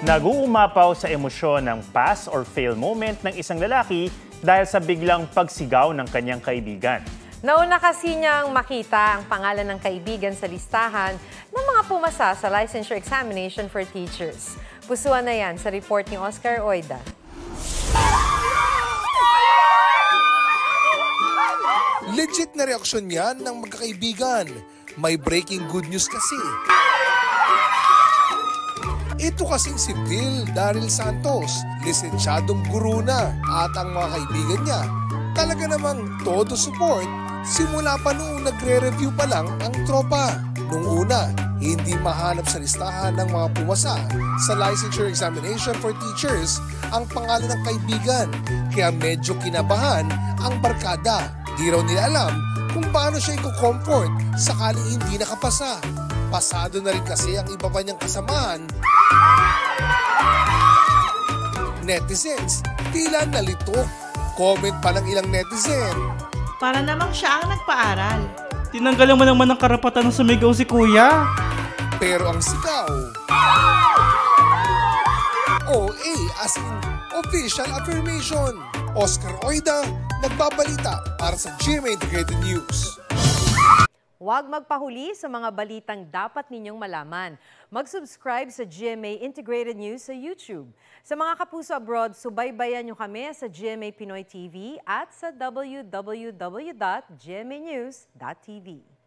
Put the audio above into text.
Nag-uumapaw sa emosyon ng pass or fail moment ng isang lalaki dahil sa biglang pagsigaw ng kanyang kaibigan. Nauna kasi niyang makita ang pangalan ng kaibigan sa listahan ng mga pumasa sa licensure examination for teachers. Pusuan na yan sa report ni Oscar Oida. Legit na reaksyon yan ng magkakaibigan. May breaking good news kasi. Ito kasing si Phil Daryl Santos, lisensyadong guru na at ang mga kaibigan niya talaga namang todo support simula pa noong nagre-review pa lang ang tropa. Nung una, hindi mahanap sa listahan ng mga pumasa sa licensure examination for teachers ang pangalan ng kaibigan kaya medyo kinabahan ang barkada. Di raw nila alam kung paano siya i-comfort sakaling hindi nakapasa. Pasado na rin kasi ang iba pa niyang kasamahan. Netizens, tila nalitok. Comment pa ng ilang netizen. Para namang siya ang nagpaaral. Tinanggalan mo naman ng karapatan na sumigaw si kuya. Pero ang sigaw, OA as in official affirmation. Oscar Oida, nagbabalita para sa GMA Integrated News. Huwag magpahuli sa mga balitang dapat ninyong malaman. Mag-subscribe sa GMA Integrated News sa YouTube. Sa mga kapuso abroad, subaybayan nyo kami sa GMA Pinoy TV at sa www.gmanews.tv.